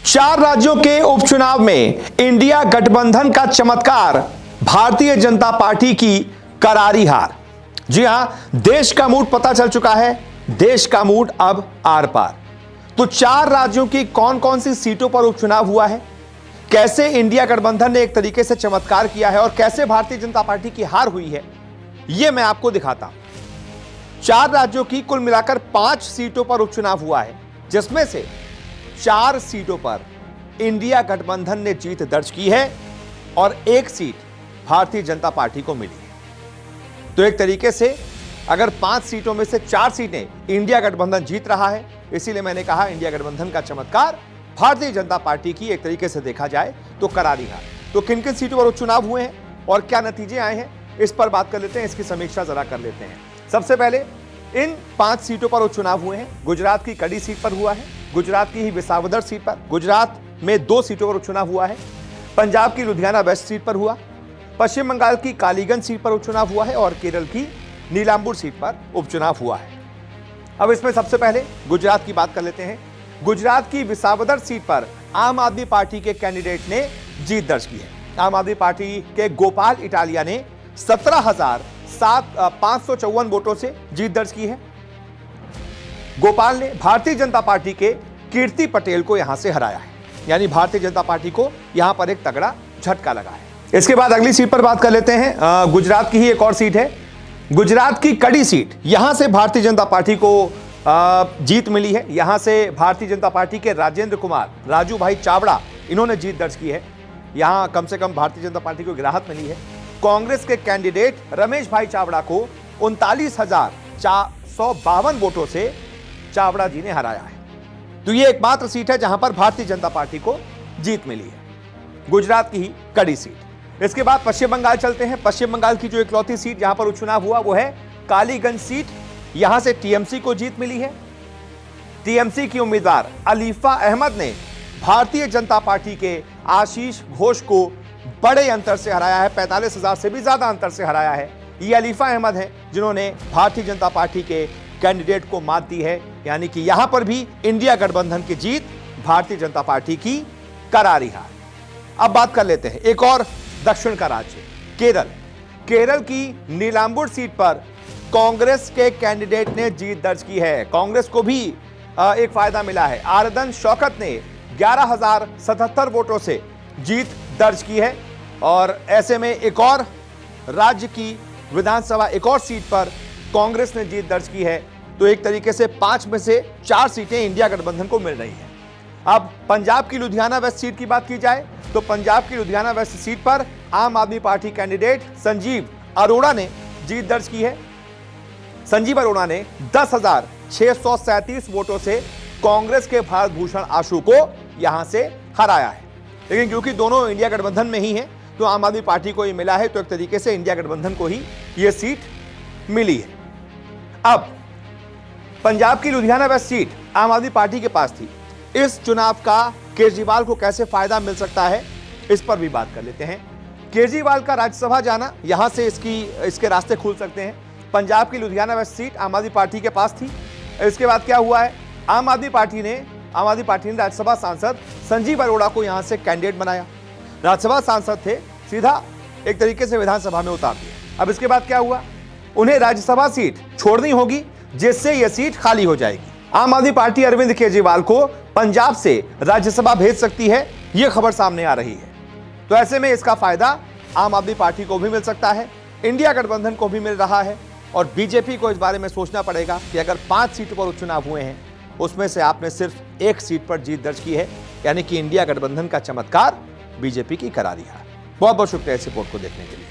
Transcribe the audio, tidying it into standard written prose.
4 राज्यों के उपचुनाव में इंडिया गठबंधन का चमत्कार, भारतीय जनता पार्टी की करारी हार। जी हां, देश का मूड पता चल चुका है। देश का मूड अब आर पार। तो 4 राज्यों की कौन कौन सी सीटों पर उपचुनाव हुआ है, कैसे इंडिया गठबंधन ने एक तरीके से चमत्कार किया है और कैसे भारतीय जनता पार्टी की हार हुई है, यह मैं आपको दिखाता हूं। 4 राज्यों की कुल मिलाकर 5 सीटों पर उपचुनाव हुआ है, जिसमें से 4 सीटों पर इंडिया गठबंधन ने जीत दर्ज की है और 1 सीट भारतीय जनता पार्टी को मिली है। तो एक तरीके से अगर 5 सीटों में से 4 सीटें इंडिया गठबंधन जीत रहा है, इसीलिए मैंने कहा इंडिया गठबंधन का चमत्कार, भारतीय जनता पार्टी की एक तरीके से देखा जाए तो करारी हार। तो किन किन सीटों पर उपचुनाव हुए हैं और क्या नतीजे आए हैं, इस पर बात कर लेते हैं, इसकी समीक्षा जरा कर लेते हैं। सबसे पहले इन 5 सीटों पर उपचुनाव हुए हैं। गुजरात की कड़ी सीट पर हुआ है, गुजरात की ही विसावदर सीट पर, गुजरात में 2 सीटों पर उपचुनाव हुआ है। पंजाब की लुधियाना वेस्ट सीट पर हुआ, पश्चिम बंगाल की कालीगंज सीट पर उपचुनाव हुआ है और केरल की नीलांबूर सीट पर उपचुनाव हुआ है। अब इसमें सबसे पहले गुजरात की बात कर लेते हैं। गुजरात की विसावदर सीट पर आम आदमी पार्टी के कैंडिडेट ने जीत दर्ज की है। आम आदमी पार्टी के गोपाल इटालिया ने 17,554 वोटों से जीत दर्ज की है। गोपाल ने भारतीय जनता पार्टी के कीर्ति पटेल को यहां से हराया है, यानी भारतीय जनता पार्टी को यहां पर एक तगड़ा झटका लगा है। इसके बाद अगली सीट पर बात कर लेते हैं। गुजरात की ही एक और सीट है, गुजरात की कड़ी सीट। यहां से भारतीय जनता पार्टी को जीत मिली है। यहां से भारतीय जनता पार्टी के राजेंद्र कुमार, राजू भाई चावड़ा, इन्होंने जीत दर्ज की है। यहां कम से कम भारतीय जनता पार्टी को राहत मिली है। कांग्रेस के कैंडिडेट रमेश भाई चावड़ा को 39,452 वोटों से चावड़ा जी ने हराया है। तो यह एकमात्र सीट है जहां पर भारतीय जनता पार्टी को जीत मिली है, गुजरात की ही कड़ी सीट। इसके बाद पश्चिम बंगाल चलते हैं। पश्चिम बंगाल की जो इकलौती सीट जहां पर उपचुनाव हुआ वो है कालीगंज सीट। यहां से टीएमसी को जीत मिली है। टीएमसी की उम्मीदवार अलीफा अहमद ने भारतीय जनता पार्टी के आशीष घोष को बड़े अंतर से हराया है, 45,000 से भी ज्यादा अंतर से हराया है। ये अलीफा अहमद हैं जिन्होंने भारतीय जनता पार्टी के कैंडिडेट को मात दी है, यानी कि यहां पर भी इंडिया गठबंधन की जीत, भारतीय जनता पार्टी की करारी हार। अब बात कर लेते हैं एक और दक्षिण का राज्य, केरल। केरल की नीलांबूर सीट पर कांग्रेस के कैंडिडेट ने जीत दर्ज की है। कांग्रेस को भी एक फायदा मिला है। आरदन शौकत ने 11,077 वोटों से जीत दर्ज की है और ऐसे में एक और राज्य की विधानसभा एक और सीट पर कांग्रेस ने जीत दर्ज की है। तो एक तरीके से 5 में से 4 सीटें इंडिया गठबंधन को मिल रही हैं। अब पंजाब की लुधियाना वेस्ट सीट की बात की जाए तो पंजाब की लुधियाना वेस्ट सीट पर आम आदमी पार्टी कैंडिडेट संजीव अरोड़ा ने जीत दर्ज की है। संजीव अरोड़ा ने 10,637 वोटों से कांग्रेस के भारत भूषण आशु को यहां से हराया है। लेकिन क्योंकि दोनों इंडिया गठबंधन में ही हैं, तो आम आदमी पार्टी को ये मिला है, तो एक तरीके से इंडिया गठबंधन को ही ये सीट मिली है। अब पंजाब की लुधियाना वेस्ट सीट आम आदमी पार्टी के पास थी। इस चुनाव का केजरीवाल को कैसे फायदा मिल सकता है, इस पर भी बात कर लेते हैं। केजरीवाल का राज्यसभा जाना, यहां से इसके रास्ते खुल सकते हैं। पंजाब की लुधियाना वेस्ट सीट आम आदमी पार्टी के पास थी। इसके बाद क्या हुआ है, आम आदमी पार्टी ने राज्यसभा सांसद संजीव अरोड़ा को यहां से कैंडिडेट बनाया। राज्यसभा सांसद थे, सीधा एक तरीके से विधानसभा में उतार दिया। अब इसके बाद क्या हुआ, उन्हें राज्यसभा सीट छोड़नी होगी, जिससे यह सीट खाली हो जाएगी। आम आदमी पार्टी अरविंद केजरीवाल को पंजाब से राज्यसभा भेज सकती है, यह खबर सामने आ रही है। तो ऐसे में इसका फायदा आम आदमी पार्टी को भी मिल सकता है, इंडिया गठबंधन को भी मिल रहा है और बीजेपी को इस बारे में सोचना पड़ेगा कि अगर 5 सीटों पर उपचुनाव हुए हैं, उसमें से आपने सिर्फ 1 सीट पर जीत दर्ज की है, यानी कि इंडिया गठबंधन का चमत्कार, बीजेपी की करारी हार। बहुत बहुत शुक्रिया इस रिपोर्ट को देखने के लिए।